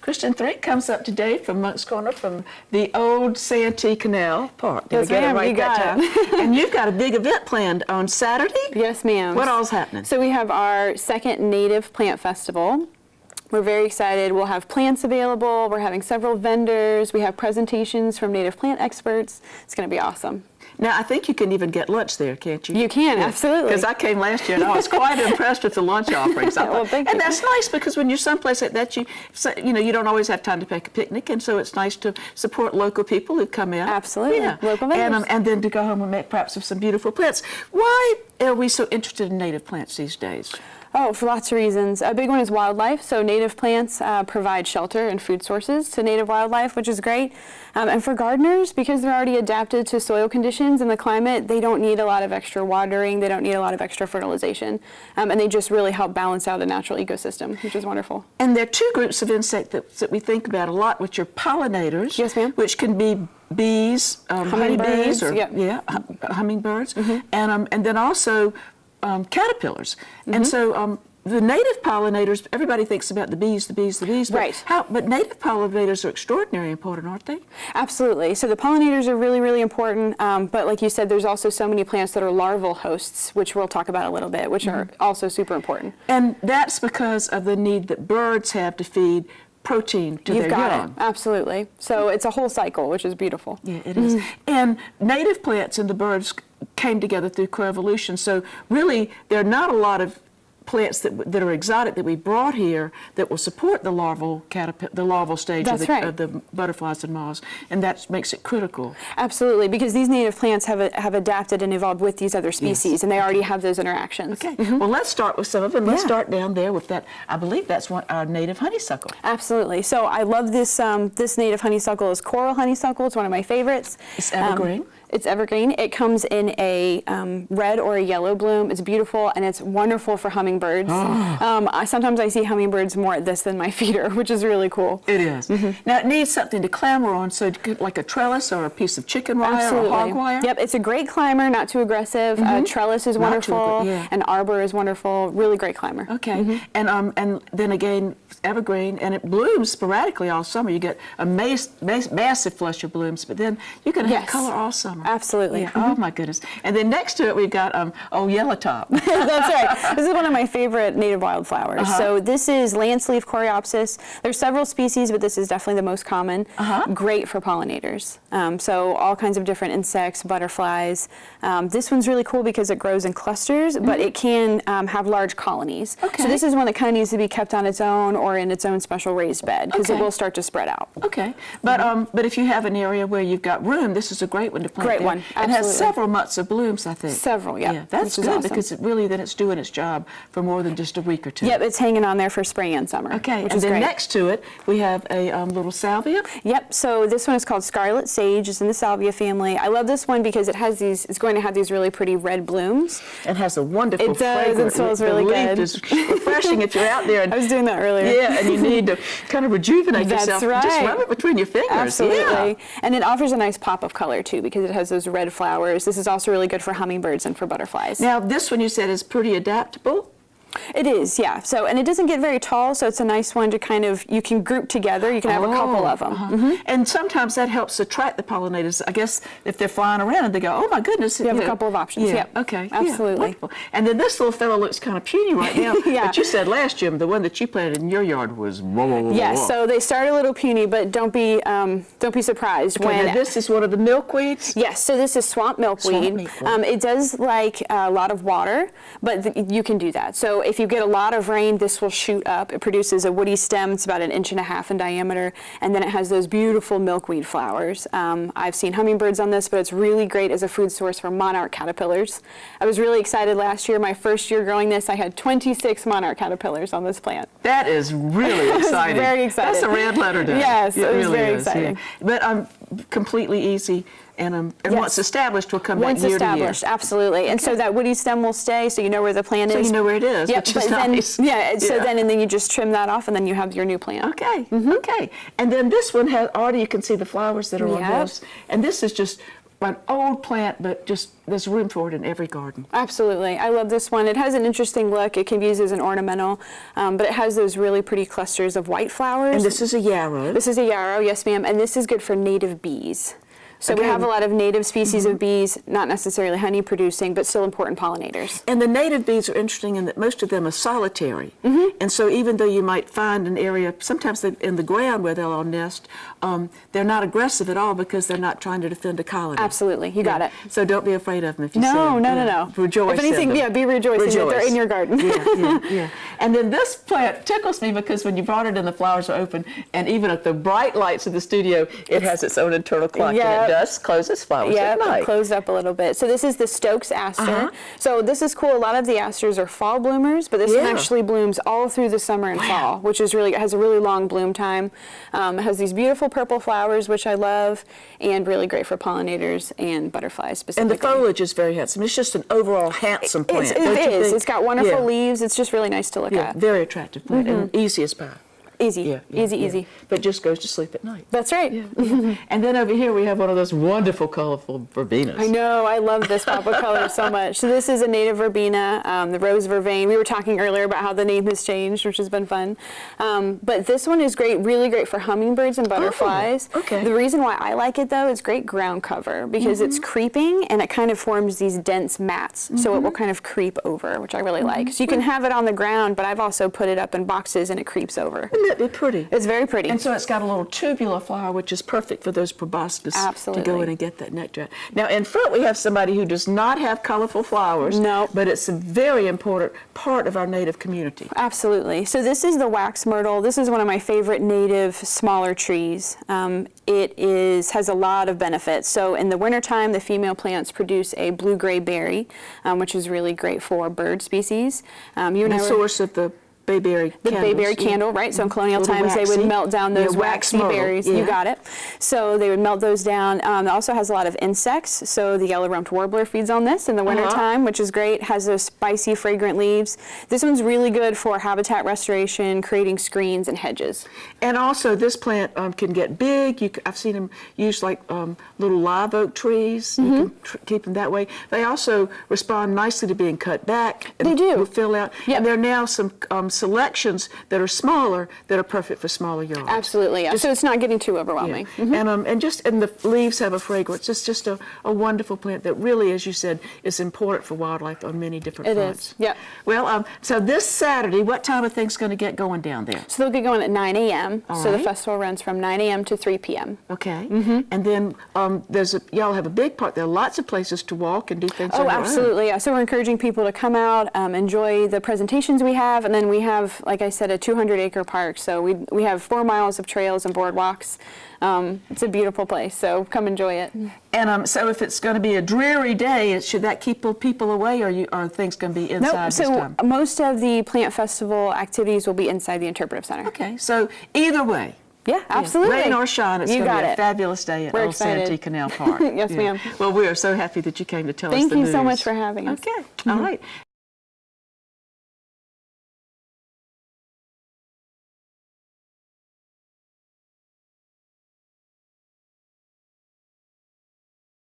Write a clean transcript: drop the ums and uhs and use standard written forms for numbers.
Kristin Threet comes up today from Monk's Corner from the Old Santee Canal Park. Yes, ma'am. Right you got it. And you've got a big event planned on Saturday? Yes, ma'am. What all's happening? So we have our second Native Plant Festival. We're very excited. We'll have plants available. We're having several vendors. We have presentations from native plant experts. It's going to be awesome. Now, I think you can even get lunch there, can't you? You can, absolutely. Because I came last year and I was quite impressed with the lunch offerings. Well, thank you. And that's nice because when you're someplace like that, you don't always have time to make a picnic, and so it's nice to support local people who come in. Absolutely, yeah. Local vendors. And then to go home and make perhaps some beautiful plants. Why are we so interested in native plants these days? Oh, for lots of reasons. A big one is wildlife. So native plants provide shelter and food sources to native wildlife, which is great. And for gardeners, because they're already adapted to soil conditions and the climate, they don't need a lot of extra watering. They don't need a lot of extra fertilization. And they just really help balance out a natural ecosystem, which is wonderful. And there are two groups of insects that we think about a lot, which are pollinators. Yes, ma'am. Which can be bees, honeybees, or yep. hummingbirds, and then also caterpillars. And so the native pollinators, everybody thinks about the bees. But right. But native pollinators are extraordinarily important, aren't they? Absolutely. So the pollinators are really, really important. But like you said, there's also so many plants that are larval hosts, which we'll talk about a little bit, which are also super important. And that's because of the need that birds have to feed protein to their young. You've got it. Absolutely. So it's a whole cycle, which is beautiful. Yeah, it is. And native plants and the birds came together through coevolution. So really, there are not a lot of plants that are exotic that we brought here that will support the larval stage of the butterflies and moths, and that makes it critical. Absolutely, because these native plants have adapted and evolved with these other species, and they already have those interactions. Okay, well, let's start with some of them. Let's start down there with that. I believe that's our native honeysuckle. Absolutely. So I love this. This native honeysuckle is coral honeysuckle. It's one of my favorites. It's evergreen. It's evergreen. It comes in a red or a yellow bloom. It's beautiful, and it's wonderful for hummingbirds. Sometimes I see hummingbirds more at this than my feeder, which is really cool. It is. Now, it needs something to clamber on, so like a trellis or a piece of chicken wire or hog wire? Yep, it's a great climber, not too aggressive. Trellis is wonderful. An arbor is wonderful. Really great climber. Okay. And then again, evergreen, and it blooms sporadically all summer. You get a massive flush of blooms, but then you can have color all summer. Absolutely. Yeah. Oh my goodness. And then next to it we've got yellow top. That's right. This is one of my favorite native wildflowers. So this is Lanceleaf Coreopsis. There's several species, but this is definitely the most common. Great for pollinators. So all kinds of different insects, butterflies. This one's really cool because it grows in clusters, but it can have large colonies. Okay. So this is one that kind of needs to be kept on its own or in its own special raised bed because it will start to spread out. Okay. But if you have an area where you've got room, this is a great one to plant. Great one. Absolutely. It has several months of blooms, I think. Several, yeah. Yeah, that's good awesome. because then it's doing its job for more than just a week or two. Yep, it's hanging on there for spring and summer. Okay, which and is then great. next to it we have a little salvia. Yep, so this one is called Scarlet Sage. It's in the salvia family. I love this one because it's going to have these really pretty red blooms. It has a wonderful It does, fragrance. it smells really good. The leaf is refreshing if you're out there. And, I was doing that earlier. Yeah, and you need to kind of rejuvenate yourself. Right. Just rub it between your fingers. Absolutely. Yeah. And it offers a nice pop of color too because it has those red flowers. This is also really good for hummingbirds and for butterflies. Now, this one you said is pretty adaptable. It is, yeah. So, and it doesn't get very tall, so it's a nice one to you can group together. You can have a couple of them. And sometimes that helps attract the pollinators. I guess if they're flying around and they go, oh my goodness. You have a couple of options. Yeah. Yep. Okay. Absolutely. Yeah, and then this little fellow looks kind of puny right now. Yeah. But you said last year the one that you planted in your yard was Yes. So they start a little puny, but don't be surprised when. Now this is one of the milkweeds. Yes. So this is swamp milkweed. It does like a lot of water, but you can do that. So if you get a lot of rain, this will shoot up. It produces a woody stem. It's about 1.5 inches in diameter, and then it has those beautiful milkweed flowers. I've seen hummingbirds on this, but it's really great as a food source for monarch caterpillars. I was really excited last year. My first year growing this, I had 26 monarch caterpillars on this plant. That is really exciting. Very exciting. That's a red letter day. Yes, it was really very is, exciting. Yeah. But completely easy. And once established, we'll come back year to year. Once established, absolutely. And so that woody stem will stay, so you know where the plant is. So you know where it is, which is nice. And then you just trim that off, and then you have your new plant. Okay, okay. And then this one has already, you can see the flowers that are on this. And this is just an old plant, but just there's room for it in every garden. Absolutely. I love this one. It has an interesting look. It can be used as an ornamental, but it has those really pretty clusters of white flowers. And this is a yarrow. This is a yarrow, yes ma'am, and this is good for native bees. So we Again, have a lot of native species of bees, not necessarily honey producing, but still important pollinators. And the native bees are interesting in that most of them are solitary. And so even though you might find an area, sometimes in the ground where they'll all nest, they're not aggressive at all because they're not trying to defend a colony. Absolutely, you got it. So don't be afraid of them if you see No, them. no. Rejoice. If anything, in them. yeah, be rejoicing that they're in your garden. Yeah. And then this plant tickles me because when you brought it in, the flowers are open, and even at the bright lights of the studio, it has its own internal clock, and it does close its flowers at night. Closed up a little bit. So this is the Stokes Aster. So this is cool. A lot of the asters are fall bloomers, but this one actually blooms all through the summer and fall, which is really, it has a really long bloom time. It has these beautiful purple flowers, which I love, and really great for pollinators and butterflies specifically. And the foliage is very handsome. It's just an overall handsome plant. It is. It's got wonderful leaves. It's just really nice to look at. Very attractive plant and easy as pie. Easy. Easy. But just goes to sleep at night. That's right. And then over here we have one of those wonderful, colorful verbenas. I know. I love this pop of color so much. So this is a native verbena, the rose vervain. We were talking earlier about how the name has changed, which has been fun. But this one is great, really great for hummingbirds and butterflies. Okay. The reason why I like it, though, it's great ground cover because it's creeping and it kind of forms these dense mats. So it will kind of creep over, which I really like. So you can have it on the ground, but I've also put it up in boxes and it creeps over. Wouldn't that be pretty? It's very pretty. And so it's got a little tubular flower, which is perfect for those proboscis to go in and get that nectar. Now, in front, we have somebody who does not have colorful flowers, Nope. but it's a very important part of our native community. Absolutely. So this is the wax myrtle. This is one of my favorite native smaller trees. It has a lot of benefits. So in the wintertime, the female plants produce a blue-gray berry, which is really great for bird species. The source of the bayberry the candles, bayberry candle, right? So in colonial Little times, they would waxy. melt down those wax waxy myrtle. berries. Yeah. You got it. So they would melt those down. It also has a lot of insects. So the yellow-rumped warbler feeds on this in the wintertime, which is great. Has those spicy, fragrant leaves. This one's really good for habitat restoration, creating screens and hedges. And also, this plant can get big. I've seen them used like little live oak trees. You can keep them that way. They also respond nicely to being cut back. They do. Will fill out. Yep. And there are now some selections that are smaller that are perfect for smaller yards. Absolutely, yeah. So it's not getting too overwhelming. And the leaves have a fragrance. It's just a wonderful plant that really, as you said, is important for wildlife on many different fronts. It is, yeah. Well, so this Saturday, what time are things going to get going down there? So they'll get going at 9 a.m. All So the right. festival runs from 9 a.m. to 3 p.m. Okay. And then y'all have a big park. There are lots of places to walk and do things on Oh, your own. absolutely, yeah. So we're encouraging people to come out, enjoy the presentations we have, and then we have, like I said, a 200-acre park. So we have 4 miles of trails and boardwalks. It's a beautiful place, so come enjoy it. And so if it's going to be a dreary day, should that keep people away, or are things going to be inside this So time? most of the plant festival activities will be inside the interpretive center. Okay, so either way. Yeah, absolutely. Rain or shine, it's You going to got be a it. fabulous day at We're Old excited. Santee Canal Park. Yes, ma'am. Well, we are so happy that you came to tell us Thank the you news. so much for having us. Okay, all right.